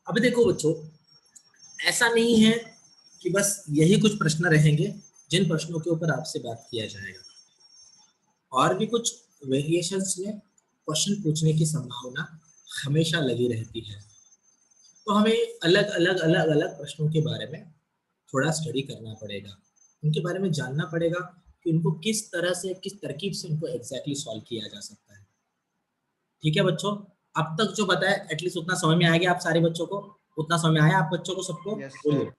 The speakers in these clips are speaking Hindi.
अब देखो बच्चों, ऐसा नहीं है कि बस यही कुछ प्रश्न रहेंगे जिन प्रश्नों के ऊपर आपसे बात किया जाएगा, और भी कुछ वेरिएशंस में क्वेश्चन पूछने की संभावना हमेशा लगी रहती है। तो हमें अलग अलग अलग अलग प्रश्नों के बारे में थोड़ा स्टडी करना पड़ेगा, उनके बारे में जानना पड़ेगा कि उनको किस तरह से, किस तरकीब से उनको एग्जैक्टली सॉल्व किया जा सकता है। ठीक है बच्चों, अब तक जो बताया एटलीस्ट उतना समझ में आ गया आप सारे बच्चों को? उतना समझ में आया आप बच्चों को, सबको? यस बोलिए, सर।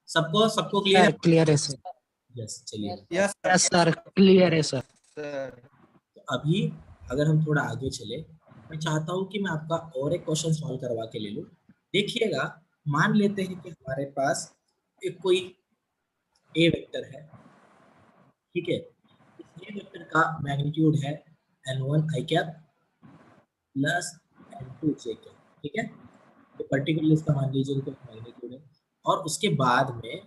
सबको सबको क्लियर है? क्लियर है सर। यस, चलिए। यस यस सर, क्लियर है सर। सर। तो अभी अगर हम थोड़ा आगे चले, मैं चाहता हूँ कि मैं आपका और एक क्वेश्चन सॉल्व करवा के ले लूँ। देखिएगा, मान लेते हैं कि हमारे पास एक कोई ए वेक्टर है, ठीक है। इस ए वेक्टर का मैग्नीट्यूड है n1 i cap plus n2 j cap, ठीक है। तो पर्टिकुलर इसका मान लीजिए कि मैग्नीट्यूड है, और उसके बाद में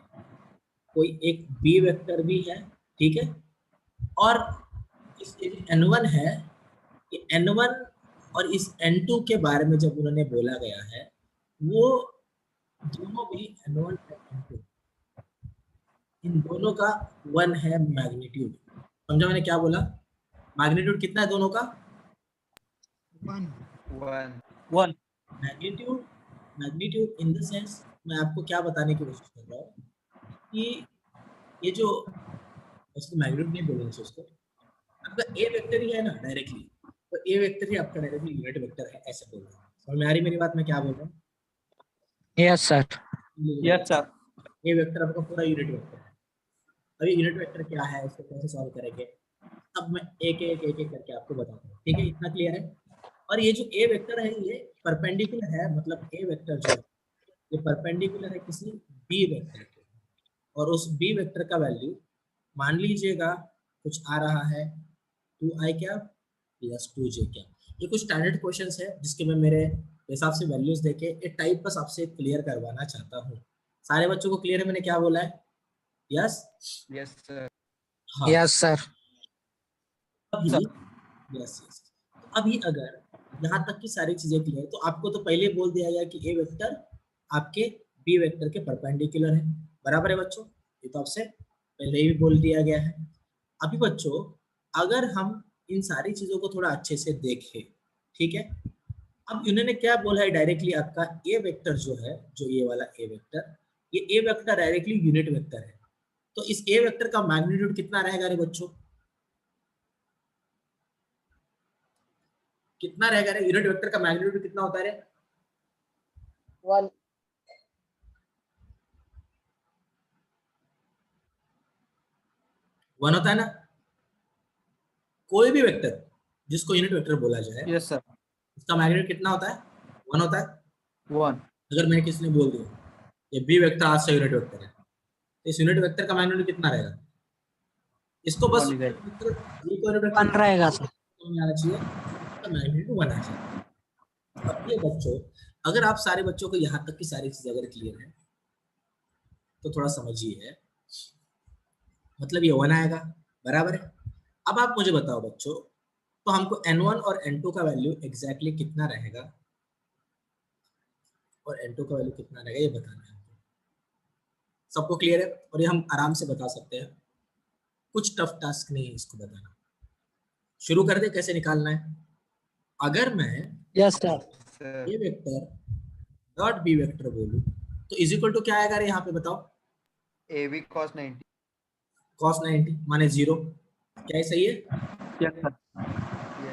कोई एक बी वेक्टर भी है, ठीक है। और इस n1 है, कि n1 और इस n2 के बारे में जब उन्होंने बोला गया है, वो दोनों भी n1 और n2, इन दोनों का 1 है मैग्नीट्यूड। समझा मैंने क्या बोला? मैग्नीट्यूड कितना है दोनों का? 1 magnitude. Magnitude in the sense, मैं आपको क्या बताने की कोशिश कर रहा हूँ कि ये जो, उसको मैग्नीट्यूड नहीं बोलेंगे उसको, आपका ए वेक्टर ही है ना डायरेक्टली, तो ए वेक्टर ही आपका डायरेक्टली यूनिट वेक्टर है, ऐसे बोल रहा हूँ। समझ में आ रही मेरी बात, मैं क्या बोल रहा हूँ? Yes sir. Yes sir. A vector आपका पूरा यूनिट वेक्टर है। अभी यूनिट वेक्टर क्या है, इसको कैसे सॉल्व करेंगे, अब मैं एक एक एक एक करके आपको बताता हूँ, ठीक है? इतना क्लियर है? और ये जो ए वेक्टर है, ये परपेंडिकुलर है, मतलब ए वेक्टर जो है ये परपेंडिकुलर है किसी बी वेक्टर के, और उस बी वेक्टर का वैल्यू मान लीजिएगा कुछ आ रहा है 2i क्या प्लस 2j क्या। ये कुछ स्टैंडर्ड क्वेश्चंस है जिसके मैं मेरे हिसाब से वैल्यूज देके एक टाइप बस आपसे क्लियर करवाना चाहता हूँ। सारे बच्चों को क्लियर है मैंने क्या बोला है? यस? Yes sir. हाँ। Yes sir. अभी यस यस, तो अभी अगर यहाँ तक की सारी चीजें क्लियर, तो आपको तो पहले बोल दिया गया कि ए वेक्टर आपके बी वेक्टर के परपेंडिकुलर है, बराबर है बच्चों? ये तो आपसे पहले ही बोल दिया गया है। अभी बच्चों, अगर हम इन सारी चीजों को थोड़ा अच्छे से देखें, ठीक है, अब इन्होंने क्या बोला है डायरेक्टली, आपका ए वेक्टर जो है, जो ये वाला ए वेक्टर, ये A vector directly unit vector है। तो इस ए वेक्टर का मैग्नीट्यूड कितना रहेगा रे बच्चों? कितना रहेगा रे? यूनिट वेक्टर का मैग्नीट्यूड कितना होता है रे? 1 1 होता है ना? कोई भी वेक्टर जिसको यूनिट वेक्टर बोला जाए, यस सर। उसका मैग्नीट्यूड कितना होता है? 1 होता है। 1 अगर मैंने किसी ने बोल दिया ये बी वेक्टर आज से यूनिट वेक्टर है, तो इस यूनिट वेक्टर का मैग्नीट्यूड कितना रहेगा? इसको बस One यूनिट वेक्टर, ये कोई यूनिट वन वेक्टर रहेगा सर। आना चाहिए, तो मैग्नीट्यूड 1 आ जाए। अब ये बच्चों, अगर आप सारे बच्चों को यहाँ तक की सारी चीजें अगर क्लियर है तो थोड़ा समझिए, मतलब ये 1 आएगा, बराबर है। अब आप मुझे बताओ बच्चों, तो हमको n1 और n2 का वैल्यू एग्जैक्टली कितना रहेगा, और n2 का वैल्यू कितना रहेगा ये बताना है हमको। सबको क्लियर है? और ये हम आराम से बता सकते हैं, कुछ टफ टास्क नहीं है इसको बताना। शुरू कर दे कैसे निकालना है। अगर मैं yes sir. Sir. A vector dot B vector बोलूं, तो इज इक्वल टू क्या आएगा रे यहाँ पे बताओ? AB cos 90। cos 90 माने 0, क्या ये सही है? Yes sir.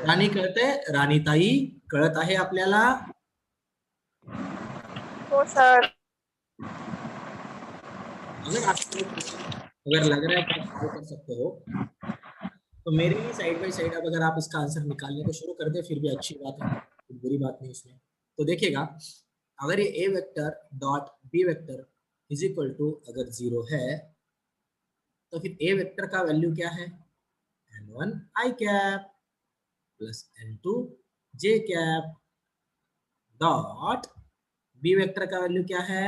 राणी कळते, राणी ताई कळत आहे आपल्याला? हो सर। अगर आपको अगर लग रहा है कि आप solve कर सकते हो, तो मेरे ही साइड बाई साइड अब अगर आप इसका आंसर निकालने को शुरू कर दे फिर भी अच्छी बात है, कोई बुरी बात नहीं इसमें। तो देखिएगा, अगर ये A vector dot B vector is equal to अगर 0 है, तो फिर ए वेक्टर का वैल्यू क्या है? n1 i cap plus n2 j cap dot B vector का वैल्यू क्या है?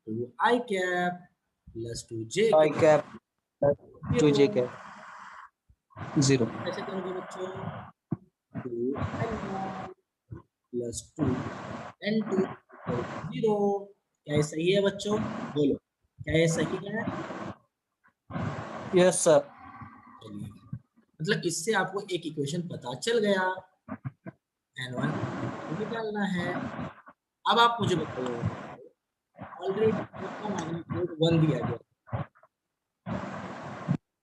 2i cap plus 2j I cap 2J cap. cap 0। कैसे करोगे बच्चों? 2n1 plus 2n2 0। क्या ये सही है बच्चों? बोलो, क्या ये सही है? Yes sir. चलिए, मतलब इससे आपको एक इक्वेशन पता चल गया, n1 निकालना है। अब आप मुझे बताइए, ऑलरेडी ए का मैग्नीट्यूड 1 दिया गया,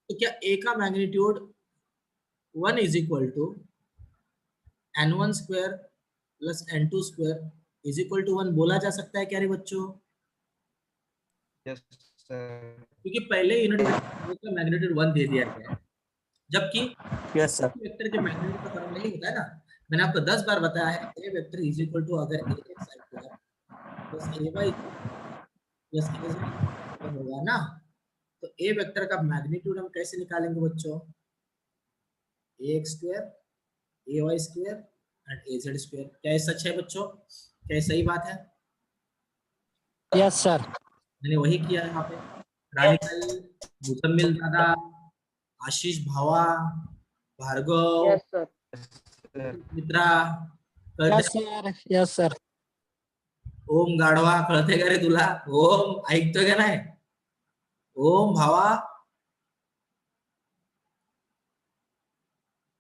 तो क्या ए का magnitude 1 is equal to n1 square plus n2 square is equal to 1 बोला जा सकता है क्या रे बच्चों? Yes sir. क्योंकि पहले यूनिट वेक्टर का मैग्नीट्यूड 1 दे दिया गया है, जबकि यस सर। वेक्टर के मैग्नीट्यूड का फॉर्मूला नहीं होता है ना। मैंने आपको 10 बार बताया है, A vector is equal to अगर ax square plus ay plus az होगा ना, तो ए वेक्टर का मैग्नीट्यूड हम कैसे निकालेंगे बच्चों? ax square ay square and az square. क्या ये सच है बच्चों? क्या ये सही बात है? Yes, sir. मैंने वही किया है यहाँ पे। रानी, मुजम्मिल दादा, आशीष भावा, भार्गव, Yes, sir. मित्रा, Yes, sir. Yes, sir. ओम गाढवा, कळते का रे तुला? ओम ऐकतोय का नाही? ओम भावा,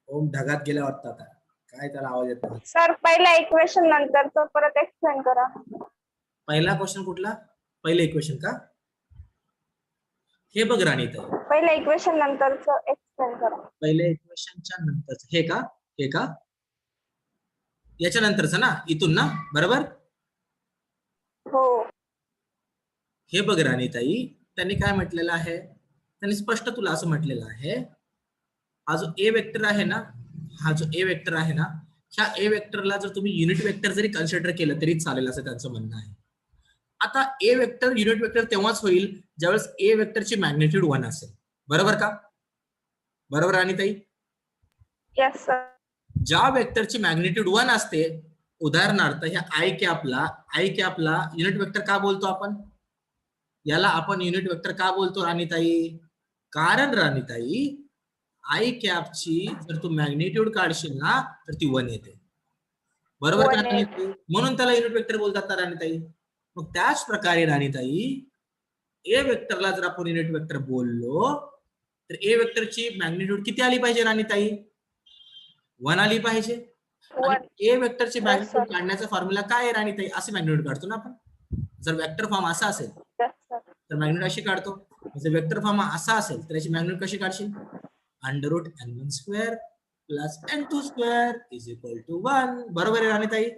ओम ढगात गेल्या वाटतं आता, काय त्याला आवाज येत नाही। सर पहिल्या इक्वेशन नंतरचं परत एक्सप्लेन करा. पहिला क्वेश्चन कुठला? पहिले इक्वेशन का? हे बघ राणी ताई, पहिल्या इक्वेशन नंतरचं एक्सप्लेन करा. पहिले इक्वेशनच्या नंतरच हे का? हे का? याच्या नंतरचं ना, इथून ना, बरोबर? हो. हे बघ राणी ताई, त्यांनी काय म्हटलेलं आहे? त्यांनी स्पष्ट तुला असं म्हटलेलं आहे, हा जो ए वेक्टर आहे ना, हा जो ए वेक्टर आहे ना, ह्या ए वेक्टरला जर तुम्ही युनिट वेक्टर जरी कन्सिडर केलं तरी चालेल, असं त्यांचं म्हणणं आहे. आता ए वेक्टर युनिट वेक्टर तेव्हाच होईल ज्यावेळेस ए वेक्टरची मॅग्निट्यूड 1 असेल, बरोबर का? बरोबर राणी ताई? Yes sir. ज्या वेक्टरची मॅग्निट्यूड 1 असते, उदाहरणार्थ ह्या आय कॅपला युनिट वेक्टर का बोलतो आपण? याला आपण युनिट वेक्टर का बोलतो राणीताई? कारण राणीताई, आय कॅपची जर तू मॅग्निट्यूड काढशील ना तर ती 1 येते, बरोबर का राणीताई? म्हणून त्याला युनिट वेक्टर बोलतात ना राणीताई. मग त्याच प्रकारे राणीताई, ए वेक्टरला जर आपण युनिट वेक्टर बोललो तर ए वेक्टरची मॅग्निट्यूड किती आली पाहिजे राणीताई? 1 आली पाहिजे. ए वेक्टरची मॅग्निट्यूड काढण्याचा फॉर्म्युला काय आहे राणीताई? असे मॅग्निट्यूड काढतो ना आपण. जर वेक्टर फॉर्म असा असेल तर मॅग्निट्यूड अशी काढतो. जर वेक्टर फॉर्म असा असेल तर याची मॅग्निट्यूड कशी काढशील? Under root n1 square plus n2 square is equal to 1. बरोबर आहे राणीताई?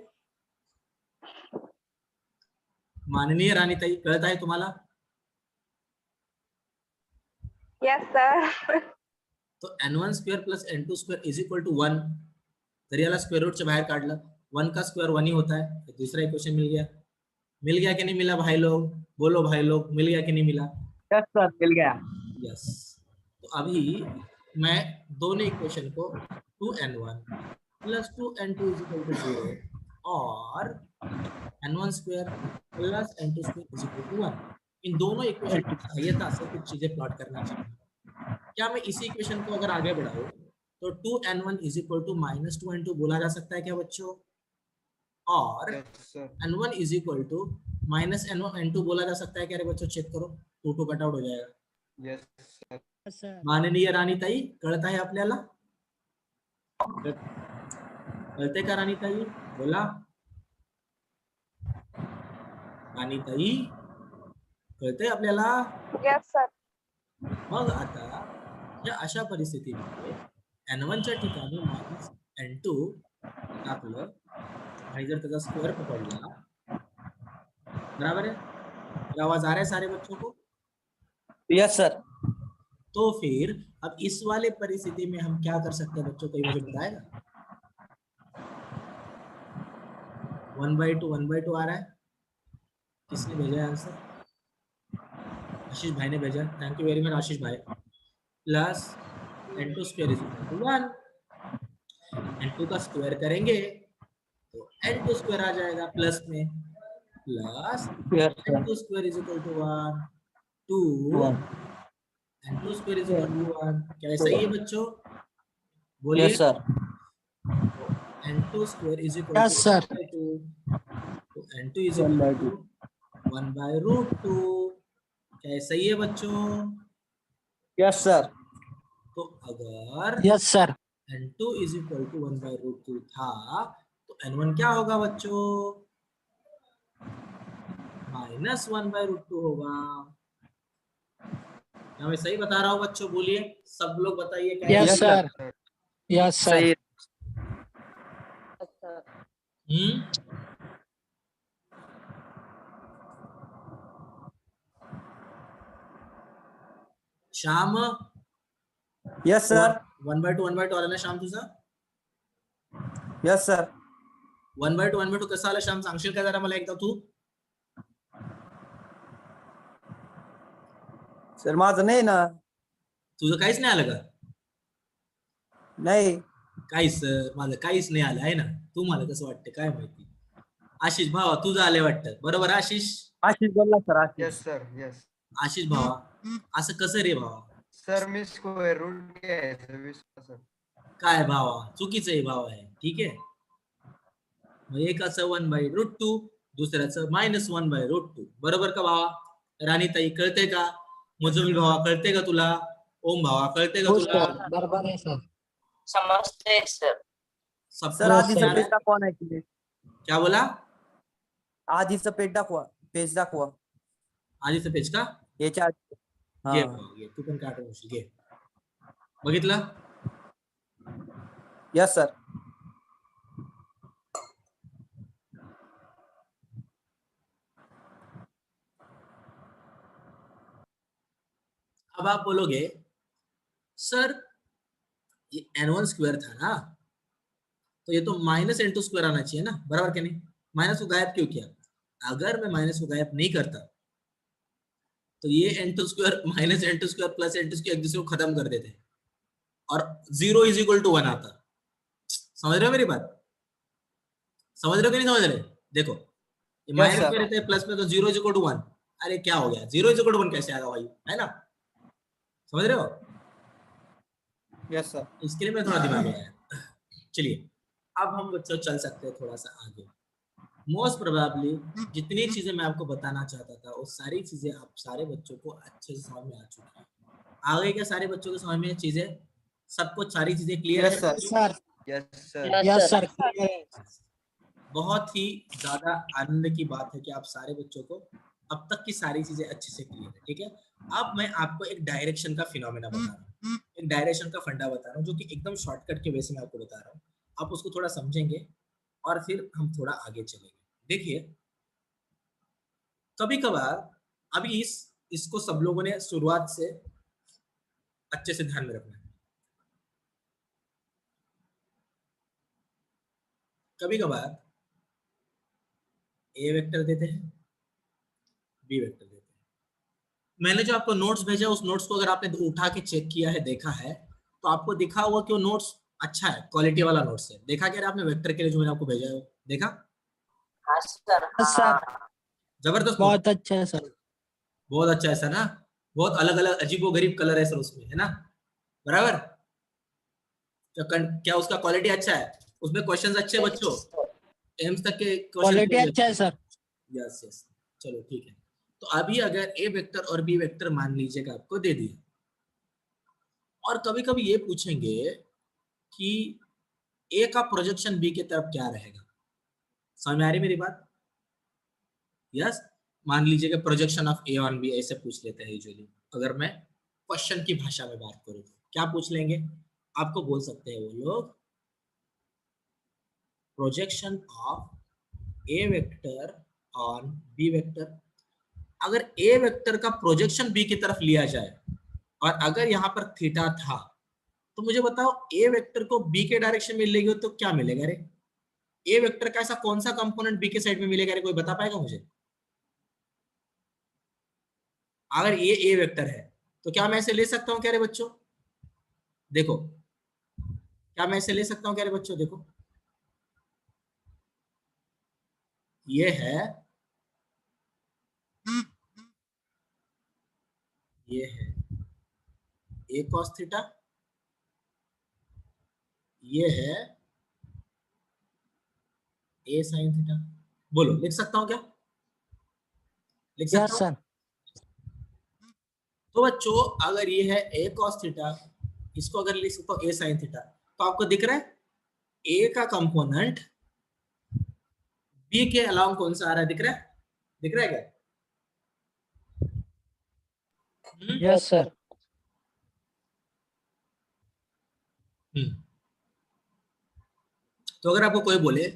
माननीय राणीताई, कळत आहे तुम्हाला? Yes sir. तो n1 square plus n2 square is equal to 1. तर याला स्क्वेअर रूटच्या बाहेर काढलं, 1 का स्क्वायर 1 ही होता है. तो दूसरा इक्वेशन मिल गया कि नहीं मिला भाई लोग? बोलो भाई लोग, मिल गया कि नहीं मिला? यस सर, मिल गया. यस. तो अभी मैं दोनों इक्वेशन को 2n1 plus 2n2 is equal to 0 और n1 square plus n2 square is equal to 1, इन दोनों इक्वेशन की सहायता से कुछ चीजें प्लॉट करना चाहूंगा. क्या मैं इसी इक्वेशन को अगर आगे बढ़ाऊं तो 2n1 is equal to minus 2n2 बोला जा सकता है क्या बच्चों? और n1 is equal to minus n2 बोला जा सकता है क्या रे बच्चों? चेक करो, 2 कट आउट हो जाएगा. Yes sir. माननीय राणीताई, कळत आहे आपल्याला? कळते का राणीताई? बोला राणीताई, कळते आपल्याला? Yes sir. मग आता या अशा परिस्थितीमध्ये n1 च्या ठिकाणी माइनस n2 टाकलं आणि जर त्याचा स्क्वायर पकडला, बराबर है? आवाज आ रहा है सारे बच्चों को? Yes sir. तो फिर अब इस वाले परिस्थिति में हम क्या कर सकते हैं बच्चों? कोई मुझे बताएगा? 1/2 आ रहा है. किसने भेजा है आंसर? आशीष भाई ने भेजा. Thank you very much Ashish भाई. Plus n2 square is equal to 1. n2 का स्क्वायर करेंगे तो n2 स्क्वायर आ जाएगा प्लस में, plus n2 square is equal to 1 2 n2 square is equal to 1. क्या सही है बच्चों? बोलिए. Yes sir. n2 square is equal Yes, sir. To 2. तो N2 इज इक्वल टू 1/√2। क्या सही है बच्चों? Yes sir. तो अगर yes sir. N2 is equal to 1/√2 था तो N1 क्या होगा बच्चों? -1/√2 होगा। क्या मैं सही बता रहा हूँ बच्चों? बोलिए, सब लोग बताइए क्या है? Yes yes sir. Sir. Yes sir. सही। हम्म, श्याम यस सर। 1/2 आला ना श्याम तुझा? Yes sir. 1/2 कसा आला श्याम, सांगशील का जरा मला एकदा तू? सर माझं नाही ना. तुझं काहीच नाही आलं का? नाही. काहीच माझं काहीच नाही आलं आहे ना. तुम्हाला कसं वाटतं काय माहिती. आशिष भावा तुझं आले वाटतं, बरोबर आशिष? आशिष बोलला sir. Ashish. Yes sir. Yes Ashish भावा असं कसं रे भावा? सर, मी स्क्वेअर रूट घ्यायचं 20 सर. काय भावा, चुकीचं आहे भावा आहे. ठीक आहे, मग एकाचं 1/√2 दुसऱ्याचं -1/√2, बरोबर का भावा? राणीताई कळते का? मुजुमिल भावा कळते का तुला? ओम भावा कळते का हो तुला? सर, बरोबर आहे सर. समजते सर. सबको सर आधीचं समझ पेज में आ- दाखवा नाही की. क्या बोला? आधीचं पेज दाखवा. पेज दाखवा. आधीचं पेज का? याच्या आधी. घे हा. भावा, घे तू पण काय आठवशील, घे. बघितलं? Yes sir. अब आप बोलोगे सर ये n1 स्क्वायर था ना, तो ये तो -n2 आना चाहिए ना, बराबर क्या नहीं? माइनस को गायब क्यों किया? अगर मैं माइनस को गायब नहीं करता तो ये n2 -n2 प्लस n2 एक दूसरे को खत्म कर देते और 0 इज इक्वल टू 1 आता। समझ रहे हो मेरी बात? समझ रहे हो कि नहीं समझ रहे? देखो ये Yes, माइनस sir. में रहते हैं, प्लस में तो 0 इज इक्वल टू 1। अरे क्या हो गया, 0 इज इक्वल टू 1 कैसे आएगा भाई, है ना? समझ रहे हो? Yes sir. इसके लिए मैं थोड़ा दिमाग लगाया। चलिए अब हम बच्चों चल सकते हैं थोड़ा सा आगे। मोस्ट प्रोबेबली जितनी चीजें मैं आपको बताना चाहता था वो सारी चीजें आप सारे बच्चों को अच्छे से समझ में आ चुकी है। आ गई क्या सारे बच्चों को समझ में चीजें? सबको सारी चीजें क्लियर Yes, है? sir. Sir. Yes sir. Yes sir. बहुत ही ज्यादा आनंद की बात है कि आप सारे बच्चों को अब तक की सारी चीजें अच्छे से क्लियर है। ठीक है, अब मैं आपको एक डायरेक्शन का फिनोमेना बता रहा हूँ, एक डायरेक्शन का फंडा बता रहा हूँ जो कि एकदम शॉर्टकट के वे से मैं आपको बता रहा हूँ। आप उसको थोड़ा समझेंगे और फिर हम थोड़ा आगे चलेंगे। देखिए कभी कभार अभी इसको सब लोगों ने शुरुआत से अच्छे से ध्यान में रखना है। कभी कभार ए वेक्टर देते हैं, बी वेक्टर देते हैं। मैंने जो आपको नोट्स भेजा उस नोट्स को अगर आपने उठा के चेक किया है, देखा है, तो आपको दिखा हुआ कि वो नोट्स अच्छा है, क्वालिटी वाला नोट्स है। देखा क्या आपने वेक्टर के लिए जो मैंने आपको भेजा है वो देखा? हाँ सर. Yes sir. जबरदस्त नोट, बहुत अच्छा है सर. बहुत अच्छा है सर ना। बहुत अलग अलग अजीबो गरीब कलर है सर उसमें, है ना? बराबर? क्या उसका क्वालिटी अच्छा है? उसमें क्वेश्चंस अच्छे हैं बच्चों, एम्स तक के क्वालिटी क्वेश्चन। अच्छा है सर. यस यस, चलो ठीक है। तो अभी अगर ए वेक्टर और बी वेक्टर मान लीजिएगा आपको दे दिया, और कभी कभी ये पूछेंगे कि ए का प्रोजेक्शन बी की तरफ क्या रहेगा। समझ में आ रही मेरी बात? यस, मान लीजिए कि projection of A on B ऐसे पूछ लेते हैं यूजुअली। अगर मैं क्वेश्चन की भाषा में बात करूं तो क्या पूछ लेंगे? आपको बोल सकते हैं वो लोग projection of A vector on B vector. अगर ए वेक्टर का प्रोजेक्शन बी की तरफ लिया जाए और अगर यहाँ पर थीटा था, तो मुझे बताओ ए वेक्टर को बी के डायरेक्शन में लेंगे तो क्या मिलेगा रे? ए वेक्टर का ऐसा कौन सा कंपोनेंट बी के साइड में मिलेगा रे? कोई बता पाएगा मुझे? अगर ये ए वेक्टर है तो क्या मैं ऐसे ले सकता हूं क्या रे बच्चों? देखो, क्या मैं ऐसे ले सकता हूं क्या रे बच्चों? देखो ये है, ये है ए कॉस थीटा, ये है ए साइन थीटा। बोलो, लिख सकता हूँ क्या? लिख Yes, सकता हूँ? sir. तो बच्चों अगर ये है a cos थीटा, इसको अगर लिख सकता हूँ a sin थीटा, तो आपको दिख रहा है a का कंपोनेंट b के अलावा कौन सा आ रहा है? दिख रहा है? दिख रहा है क्या? Yes, sir. हम्म। तो अगर आपको कोई बोले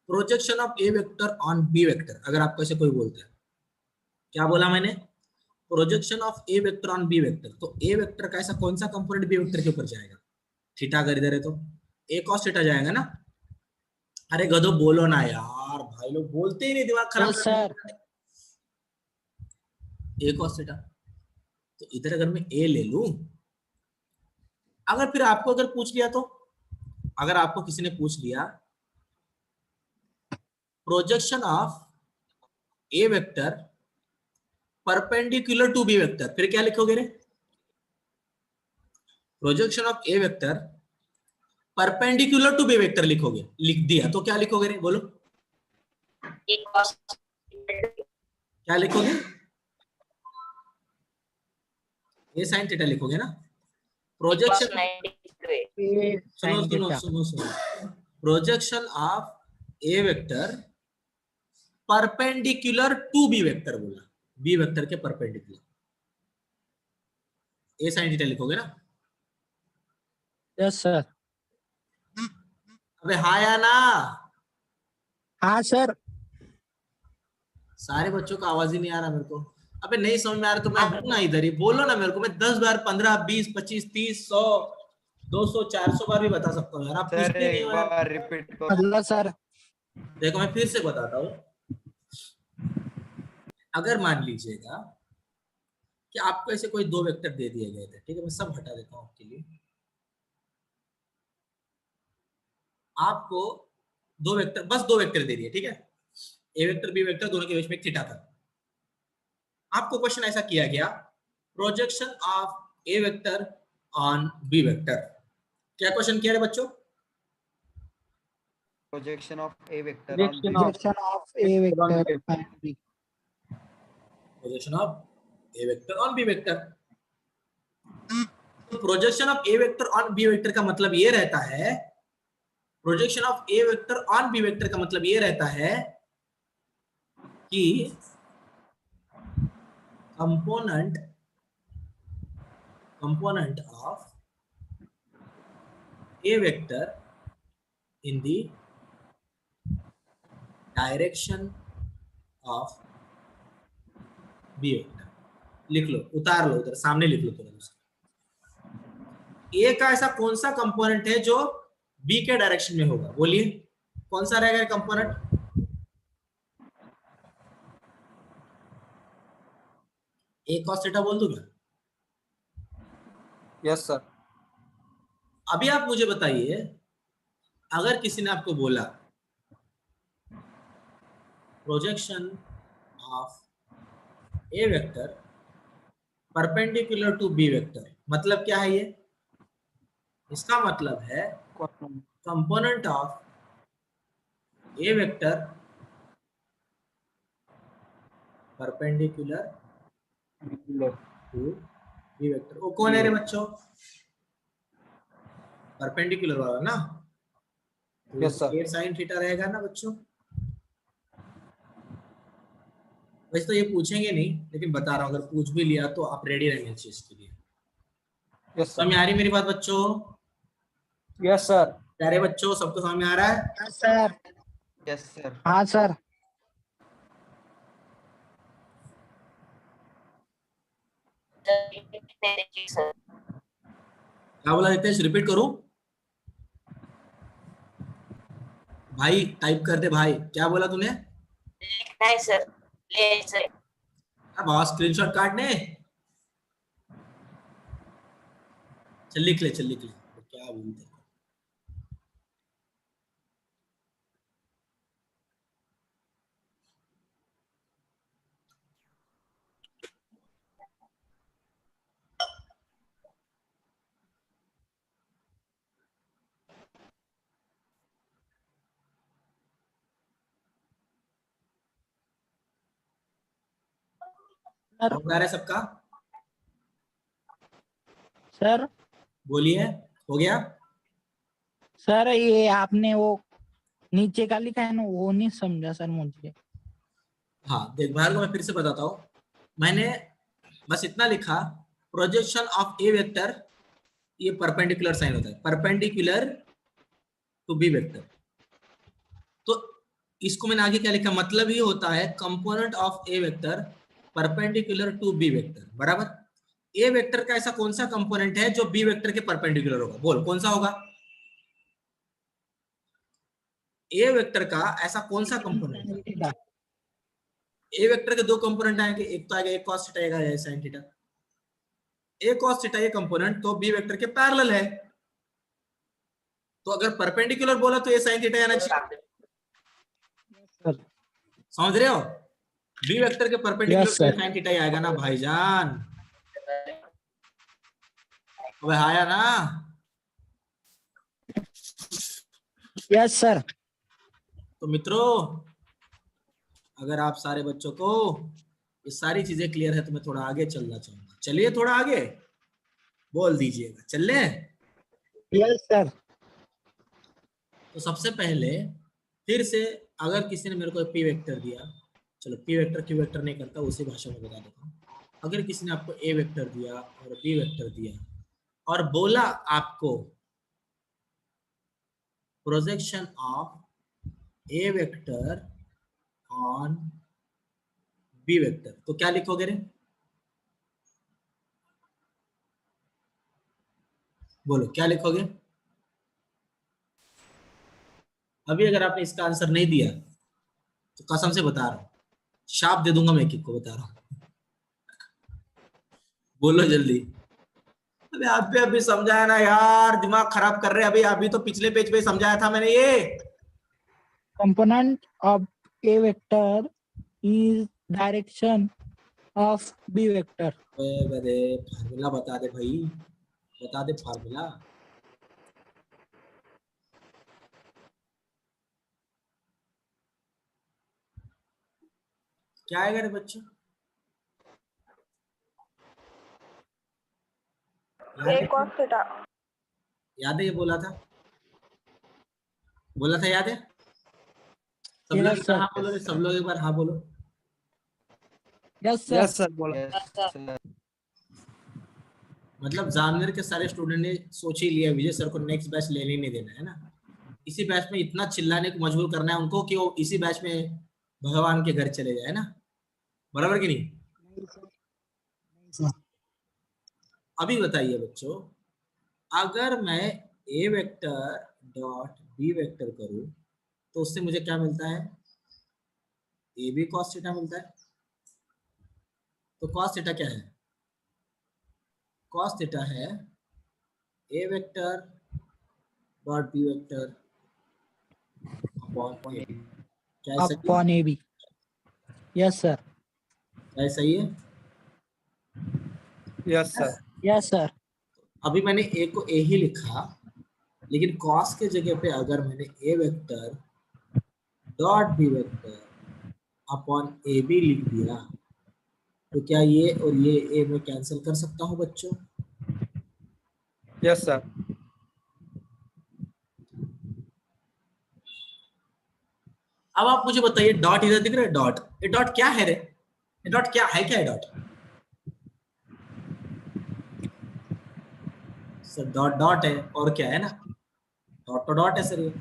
projection of A vector on B vector, अगर आपको ऐसे कोई बोलता है, क्या बोला मैंने? Projection of A vector on B vector, तो ए वेक्टर का ऐसा कौन सा कंपोनेंट बी वेक्टर के ऊपर जाएगा? थीटा अगर इधर है तो ए कॉस थीटा जाएगा ना। अरे गधो बोलो ना यार, भाई लोग बोलते ही नहीं, दिमाग खराब Yes, कर sir. ए कॉस थीटा। तो इधर अगर मैं ए ले लूं, अगर फिर आपको अगर पूछ लिया तो, अगर आपको किसी ने पूछ लिया projection of A vector perpendicular to B vector, फिर क्या लिखोगे रे? Projection of A vector perpendicular to B vector लिखोगे, लिख दिया तो क्या लिखोगे रे? बोलो A cos क्या लिखोगे? ए साइन थीटा लिखोगे ना। A cos projection 90 degree. सुनो Sin सुनो theta. सुनो सुनो, projection of A vector perpendicular to B vector बोला, बी वेक्टर के परपेंडिकुलर, ए साइन थीटा लिखोगे ना। Yes, sir. अबे हाँ या ना? हाँ सर. सारे बच्चों का आवाज ही नहीं आ रहा मेरे को। अबे नहीं समझ में आ रहा तो मैं हूं ना इधर ही, बोलो ना मेरे को, मैं 10 बार 15 20 25 30 100 200 400 बार भी बता सकता हूँ यार, आप सर पूछते नहीं एक हो यार। बार रिपीट करो। अगला सर. देखो मैं फिर से बताता हूँ, अगर मान लीजिएगा कि आपको ऐसे कोई दो वेक्टर दे दिए गए थे, ठीक है, मैं सब हटा देता हूँ आपके लिए। आपको दो वेक्टर, बस दो वेक्टर दे दिए, ठीक है, ए वेक्टर बी वेक्टर, दोनों के बीच में एक थीटा था। आपको क्वेश्चन ऐसा किया गया projection of A vector on B vector, क्या क्वेश्चन किया है बच्चों? Projection of A vector on B Projection of A vector and B. Projection of A vector on B vector. तो projection of A vector on B vector का मतलब ये रहता है, projection of A vector on B vector का मतलब ये रहता है कि component of A vector in the direction of B vector, लिख लो, उतार लो उधर सामने लिख लो तुरंत। ए का ऐसा कौन सा कंपोनेंट है जो बी के डायरेक्शन में होगा? बोलिए कौन सा रहेगा कंपोनेंट? ए cos थीटा बोल दूं क्या? Yes sir. अभी आप मुझे बताइए, अगर किसी ने आपको बोला projection of A vector perpendicular to B vector, मतलब क्या है ये? इसका मतलब है component of A vector perpendicular to B vector. वो कौन है रे बच्चों? परपेंडिकुलर वाला ना, तो yes sir. A sine theta रहेगा ना बच्चों। वैसे तो ये पूछेंगे नहीं, लेकिन बता रहा हूं, अगर पूछ भी लिया तो आप रेडी रहने इस चीज के लिए। यस समझ में आ रही मेरी बात बच्चों? Yes sir. प्यारे बच्चों, सबको समझ में आ रहा है? Yes, sir. Yes sir. हाँ सर. sir. क्या बोला रितेश, रिपीट करूं? भाई टाइप कर दे भाई, क्या बोला तूने? लिखना है सर, ले सर। अब स्क्रीनशॉट काटने, चल लिख ले, चल लिख ले, क्या बोलते हैं। डाउट आ रहा है सबका? सर बोलिए, हो गया? सर ये आपने वो नीचे का लिखा है ना, वो नहीं समझा सर मुझे। हाँ देख भार्गव, मैं फिर से बताता हूँ। मैंने बस इतना लिखा, प्रोजेक्शन ऑफ ए वेक्टर, ये परपेंडिकुलर साइन होता है, परपेंडिकुलर टू बी वेक्टर। तो इसको मैंने आगे क्या लिखा, मतलब ये होता है component of A vector perpendicular to B vector, बराबर। ए वेक्टर का ऐसा कौन सा कंपोनेंट है जो बी वेक्टर के परपेंडिकुलर होगा? बोल कौन सा होगा? ए वेक्टर का ऐसा कौन सा कंपोनेंट है? थीटा। ए वेक्टर के दो कंपोनेंट आएंगे, एक तो आएगा एक cos थीटा, आएगा sin थीटा। ए cos थीटा ये कंपोनेंट तो बी वेक्टर के पैरेलल है, तो अगर परपेंडिकुलर बोला तो ये sin थीटा आना चाहिए। सर समझ रहे हो? बी वेक्टर के परपेंडिकुलर Yes, तो sir. sin थीटा ही आएगा ना भाईजान। अब आया ना? Yes sir. तो मित्रों, अगर आप सारे बच्चों को ये सारी चीजें क्लियर है तो मैं थोड़ा आगे चलना चाहूंगा। चलिए थोड़ा आगे बोल दीजिएगा, चल ले। Yes sir. तो सबसे पहले फिर से, अगर किसी ने मेरे को पी वेक्टर दिया, चलो पी वेक्टर क्यू वेक्टर नहीं करता, उसी भाषा में बता देता हूँ। अगर किसी ने आपको ए वेक्टर दिया और बी वेक्टर दिया और बोला आपको projection of A vector on B vector, तो क्या लिखोगे रे? बोलो क्या लिखोगे? अभी अगर आपने इसका आंसर नहीं दिया तो कसम से बता रहा हूं, शाप दे दूंगा मैं, किक को बता रहा हूं। बोलो जल्दी। अबे आप भी अभी समझाया ना यार, दिमाग खराब कर रहे हैं। अभी अभी तो पिछले पेज पे समझाया था मैंने ये। Component of A vector is direction of B vector. अरे फार्मूला बता दे भाई, बता दे फार्मूला। क्या आएगा रे बच्चों? A cos theta. याद है ये बोला था, बोला था, याद है? सब लोग Yes, एक बार sir. हाँ बोलो रे, सब लोग एक बार हाँ बोलो। Yes sir. यस सर बोला। Yes, sir. मतलब जामनेर के सारे स्टूडेंट ने सोच ही लिया विजय सर को नेक्स्ट बैच लेने ही नहीं देना है ना। इसी बैच में इतना चिल्लाने को मजबूर करना है उनको कि वो इसी बैच में भगवान के घर चले जाए ना, बराबर कि नहीं? अभी बताइए बच्चों, अगर मैं ए वेक्टर डॉट बी वेक्टर करूं तो उससे मुझे क्या मिलता है? ए बी कॉस थीटा मिलता है। तो कॉस थीटा क्या है? कॉस थीटा है A vector dot B vector upon A B. क्या है सही? Upon AB. Yes sir. क्या है सही है? Yes sir. Yes sir. अभी मैंने ए को ए ही लिखा, लेकिन कॉस के जगह पे अगर मैंने A vector dot B vector upon A B लिख दिया तो क्या ये और ये ए में कैंसिल कर सकता हूं बच्चों? Yes sir. अब आप मुझे बताइए, डॉट इधर दिख रहा है, डॉट, ये डॉट क्या है रे? ये डॉट क्या है? क्या है डॉट? सर डॉट डॉट है और क्या है ना, डॉट तो डॉट है सर, ये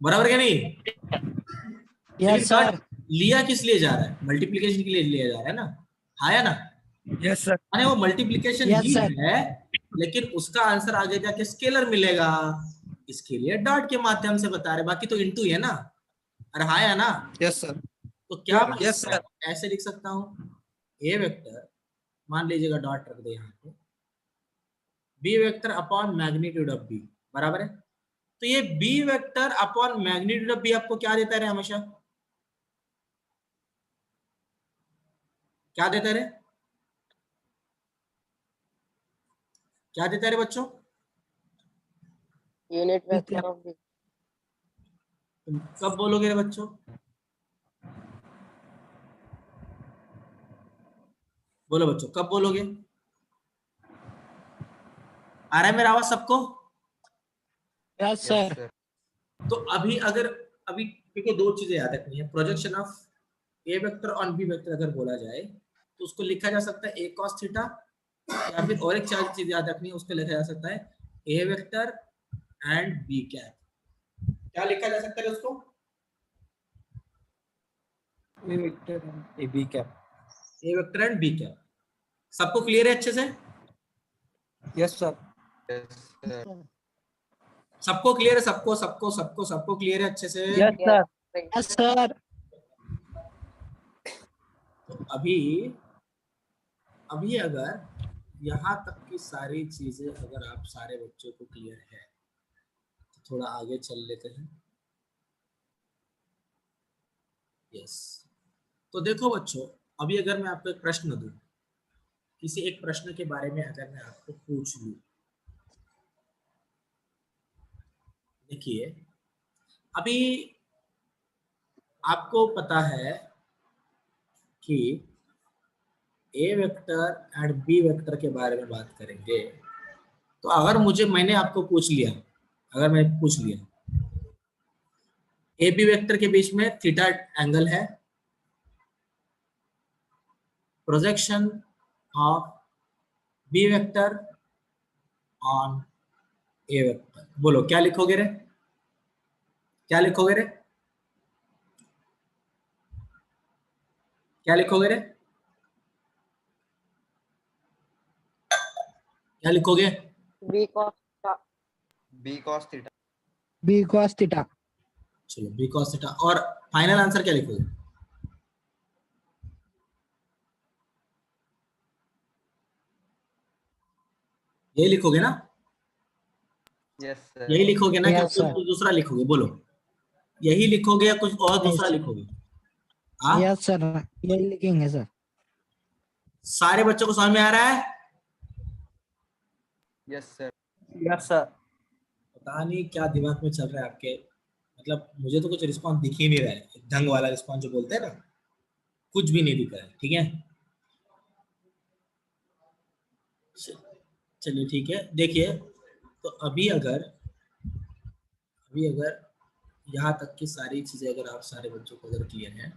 बराबर क्या नहीं? Yes dot sir. लिया किस लिए जा रहा है? मल्टीप्लिकेशन के लिए लिया जा रहा है ना, हाँ या ना? Yes sir. माने वो मल्टीप्लिकेशन Yes, ही sir. है, लेकिन उसका आंसर आगे जाके स्केलर मिलेगा, इसके लिए डॉट के माध्यम से बता रहे, बाकी तो इनटू है ना। अरे हाँ या ना? Yes sir. तो क्या मैं Yes, sir. ऐसे लिख सकता हूँ, ए वेक्टर मान लीजिएगा डॉट रख दे यहाँ पे, B vector upon magnitude of B, बराबर है। तो ये B vector upon magnitude of B आपको क्या देता है हमेशा? क्या देता है? क्या देता है बच्चों? Unit vector of B. तुम कब बोलोगे रे बच्चों? बोलो बच्चों, कब बोलोगे? आ रहा है मेरा आवाज सबको? यस Yes, सर। sir. तो अभी क्योंकि दो चीजें याद रखनी है, projection of A vector on B vector अगर बोला जाए तो उसको लिखा जा सकता है ए कॉस थीटा, या फिर और एक चार चीज याद रखनी है, उसको लिखा जा सकता है A vector and B cap. क्या लिखा जा सकता है उसको? A vector A B cap. A vector and B cap. सबको क्लियर है अच्छे से? Yes sir. Yes, sir. सबको क्लियर है? सबको क्लियर है अच्छे से? Yes sir. Yes sir. तो अभी अगर यहाँ तक की सारी चीजें अगर आप सारे बच्चों को क्लियर है तो थोड़ा आगे चल लेते हैं। यस, तो देखो बच्चों, अभी अगर मैं आपको एक प्रश्न दूं, किसी एक प्रश्न के बारे में अगर मैं आपको पूछ लूं, देखिए अभी आपको पता है कि ए वेक्टर एंड बी वेक्टर के बारे में बात करेंगे। तो अगर मैंने आपको पूछ लिया, अगर मैंने पूछ लिया ए बी वेक्टर के बीच में थीटा एंगल है, projection of B vector on A vector, बोलो क्या लिखोगे रे? क्या लिखोगे रे? क्या लिखोगे रे? क्या लिखोगे? B cos B cos theta. B cos theta. चलो बी कॉस थीटा। और फाइनल आंसर क्या लिखोगे? यही लिखोगे ना? Yes, sir. यही लिखोगे ना? Yes, कि sir. कुछ दूसरा लिखोगे? बोलो, यही लिखोगे या कुछ और दूसरा लिखोगे? हाँ, यस सर, यही लिखेंगे सर। सारे बच्चों को समझ में आ रहा है? Yes, sir. Yes sir. पता नहीं क्या दिमाग में चल रहा है आपके, मतलब मुझे तो कुछ रिस्पॉन्स दिख ही नहीं रहा है, ढंग वाला रिस्पॉन्स जो बोलते हैं ना, कुछ भी नहीं दिख रहा है। ठीक है, चलिए ठीक है। देखिए, तो अभी अगर यहाँ तक की सारी चीजें अगर आप सारे बच्चों को अगर क्लियर है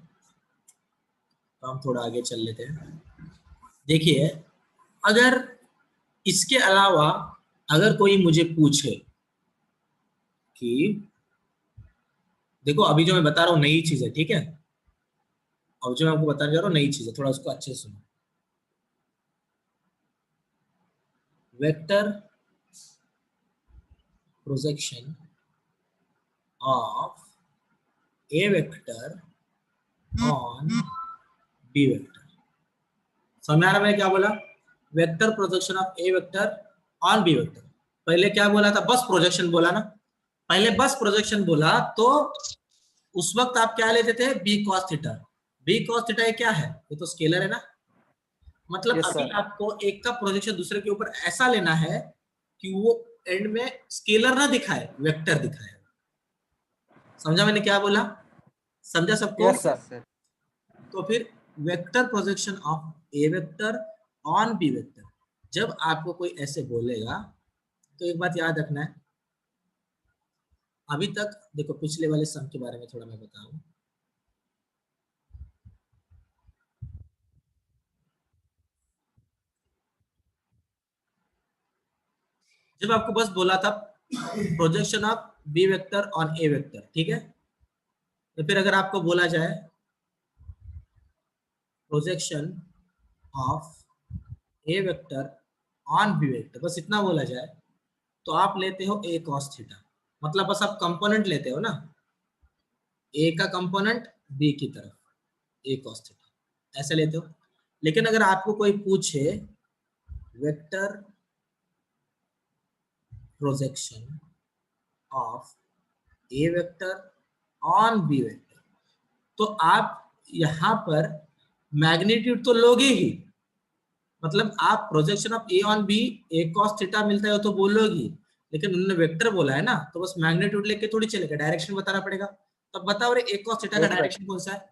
तो हम थोड़ा आगे चल लेते हैं। देखिए, अगर इसके अलावा अगर कोई मुझे पूछे कि देखो अभी जो मैं बता रहा हूँ नई चीज है, ठीक है, अब जो मैं आपको बताने जा रहा हूँ नई चीज है, थोड़ा उसको अच्छे से सुनो। Vector projection of A vector on B vector. समझ आ रहा मैंने क्या बोला? Vector projection of A vector on B vector. पहले क्या बोला था? बस प्रोजेक्शन बोला ना? पहले बस प्रोजेक्शन बोला तो उस वक्त आप क्या लेते थे? B cos theta. B cos theta ये क्या है? ये तो स्केलर है ना। मतलब Yes, अभी sir. आपको एक का प्रोजेक्शन दूसरे के ऊपर ऐसा लेना है कि वो एंड में स्केलर ना दिखाए, वेक्टर दिखाए। समझा मैंने क्या बोला? समझा सबको? Yes, sir. Yes, sir. तो फिर vector projection of A vector on B vector, जब आपको कोई ऐसे बोलेगा तो एक बात याद रखना है। अभी तक देखो, पिछले वाले सम के बारे में थोड़ा मैं बताऊं। जब आपको बस बोला था projection of B vector on A vector, ठीक है, तो फिर अगर आपको बोला जाए projection of A vector on B vector, बस इतना बोला जाए तो आप लेते हो ए कॉस थीटा। मतलब बस आप कंपोनेंट लेते हो ना, ए का कंपोनेंट बी की तरफ, ए कॉस थीटा ऐसे लेते हो। लेकिन अगर आपको कोई पूछे vector projection of A vector on B vector, तो आप यहां पर मैग्नीट्यूड तो लोगे ही, मतलब आप projection of A on B A cos theta मिलता है तो बोलोगी, लेकिन उन्होंने वेक्टर बोला है ना, तो बस मैग्नीट्यूड लेके थोड़ी चलेगा, डायरेक्शन बताना पड़ेगा। तब बताओ रे, ए कॉस थीटा का Yes, sir. डायरेक्शन कौन सा है?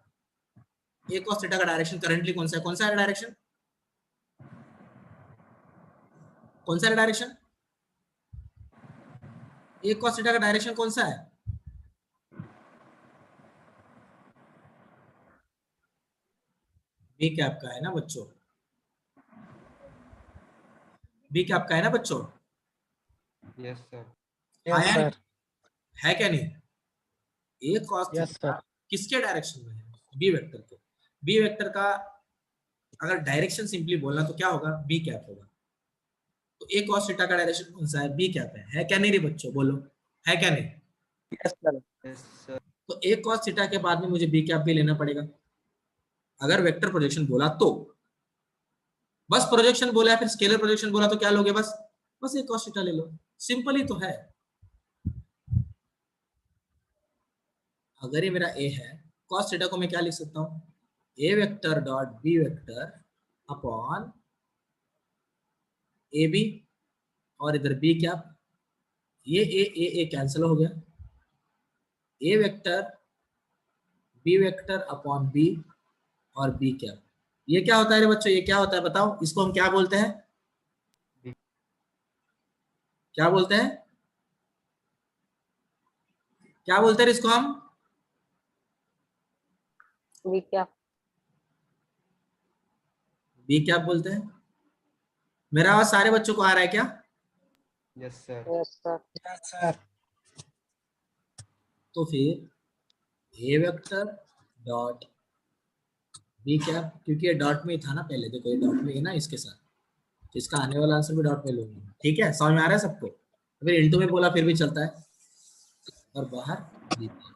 ए कॉस थीटा का डायरेक्शन करंटली कौन सा है? कौन सा है डायरेक्शन? कौन सा डायरेक्शन, ए cos थीटा का डायरेक्शन कौन सा है? बी कैप का है ना बच्चों, बी कैप का है ना बच्चों, Yes, sir. हाँ यस या नहीं? सर, है क्या नहीं? ए cos यस थीटा सर, किसके डायरेक्शन में है? बी वेक्टर के। बी वेक्टर का अगर डायरेक्शन सिंपली बोलना तो क्या होगा? बी कैप होगा। तो ए cos थीटा का डायरेक्शन कौन सा है? बी कैप है क्या नहीं रे बच्चों, बोलो है क्या नहीं? Yes sir, Yes, sir. तो ए cos थीटा के बाद में मुझे बी कैप भी लेना पड़ेगा अगर वेक्टर प्रोजेक्शन बोला तो। बस प्रोजेक्शन बोला है फिर स्केलर प्रोजेक्शन बोला तो क्या लोगे? बस बस ए cos थीटा ले लो, सिंपल ही तो है। अगर ये मेरा ए है, cos थीटा को मैं क्या लिख सकता हूँ? A vector dot B vector upon A B, और इधर बी कैप, ये ए कैंसिल हो गया, A vector B vector upon B और बी कैप। ये क्या होता है रे बच्चों, ये क्या होता है बताओ? इसको हम क्या बोलते हैं? क्या बोलते हैं? क्या बोलते हैं इसको हम? B cap. बी कैप बोलते हैं। मेरा आवाज सारे बच्चों को आ रहा है क्या? Yes, sir. Yes sir. Yes sir, तो फिर ए वेक्टर डॉट बी कैप, क्योंकि ये डॉट में ही था ना पहले, देखो ये डॉट में है ना इसके साथ, तो इसका आने वाला आंसर भी डॉट में लूंगा। ठीक है, समझ में आ रहा है सबको? फिर इंटू में बोला फिर भी चलता है, और बाहर बी कैप।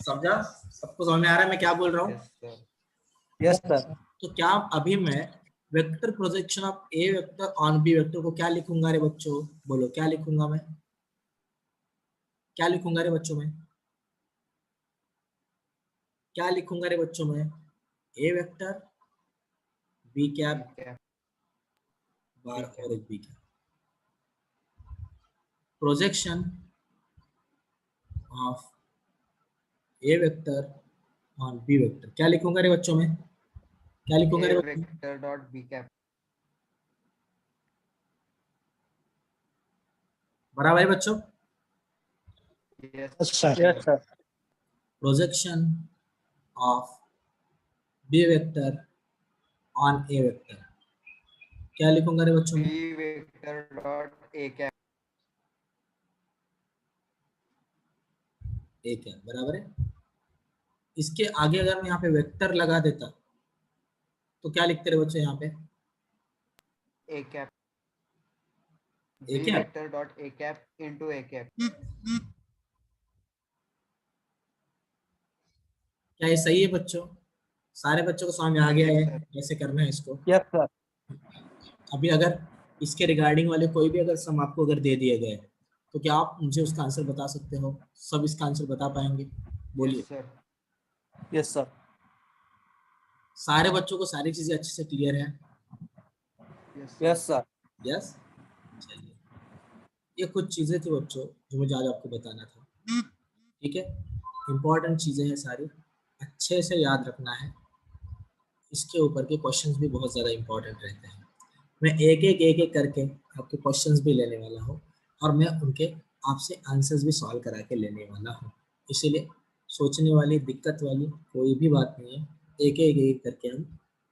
समझा? सबको समझ में आ रहा है मैं क्या बोल रहा हूँ? Yes, sir. यस सर, तो क्या अभी मैं vector projection of A vector on B vector को क्या लिखूंगा रे बच्चों? बोलो क्या लिखूंगा मैं? क्या लिखूंगा रे बच्चों मैं? क्या लिखूंगा रे बच्चों में? A vector B cap Cap. बार और एक B cap, projection of A vector on B vector. क्या लिखूंगा रे बच्चों में? क्या लिखूंगा रे A बच्चों में? vector dot B cap. बराबर है बच्चों? Yes, yes sir, yes sir, projection of B vector on A vector. क्या लिखूंगा रे बच्चों में? B vector dot A cap. एक है, बराबर है। इसके आगे अगर मैं यहाँ पे वेक्टर लगा देता तो क्या लिखते रहे बच्चे यहाँ पे? A cap. A B cap? vector dot A cap into A cap. क्या ये सही है बच्चों? सारे बच्चों को समझ में आ गया है Yes, sir. कैसे करना है इसको? यस सर, अभी अगर इसके रिगार्डिंग वाले कोई भी अगर सम आपको अगर दे दिए गए तो क्या आप मुझे उसका आंसर बता सकते हो? सब इसका आंसर बता पाएंगे? बोलिए। Yes, sir. यस सर, सारे बच्चों को सारी चीजें अच्छे से क्लियर है? Yes, sir. Yes sir, yes, चलिए ये कुछ चीजें थी बच्चों जो मुझे आज आपको बताना था। ठीक है, इंपॉर्टेंट चीजें हैं सारी, अच्छे से याद रखना है। इसके ऊपर के क्वेश्चंस भी बहुत ज़्यादा इंपॉर्टेंट रहते हैं। मैं एक एक करके आपके क्वेश्चंस भी लेने वाला हूँ और मैं उनके आपसे आंसर्स भी सॉल्व करा के लेने वाला हूँ, इसीलिए सोचने वाली दिक्कत वाली कोई भी बात नहीं है। एक करके हम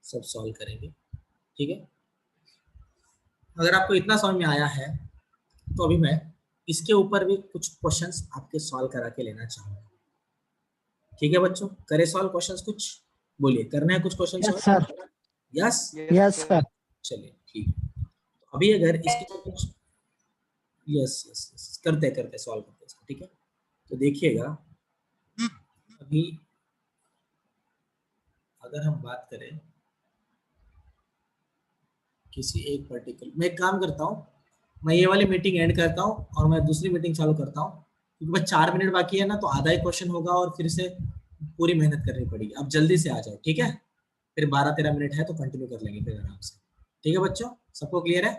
सब सॉल्व करेंगे। ठीक है, अगर आपको इतना समझ में आया है तो अभी मैं इसके ऊपर भी कुछ क्वेश्चंस आपके सॉल्व करा के लेना चाहूँगा। ठीक है बच्चों, करे सॉल्व क्वेश्चंस कुछ? बोलिए, करना है कुछ question yes sir, yes? Yes sir, चलिए ठीक है, तो अभी अगर इसके कुछ यस करते सॉल्व करते इसको। ठीक है, तो देखिएगा अभी अगर हम बात करें किसी एक पर्टिकुलर, मैं एक काम करता हूँ, मैं ये वाली मीटिंग एंड करता हूँ और मैं दूसरी मीटिंग चालू करता हूँ, क्योंकि बस 4 मिनट बाकी है ना, तो आधा ही क्वेश्चन होगा और फिर से पूरी मेहनत करनी पड़ेगी। अब जल्दी से आ जाओ, ठीक है? फिर 12-13 मिनट है तो कंटिन्यू कर लेंगे फिर आराम से। ठीक है बच्चों, सबको क्लियर है?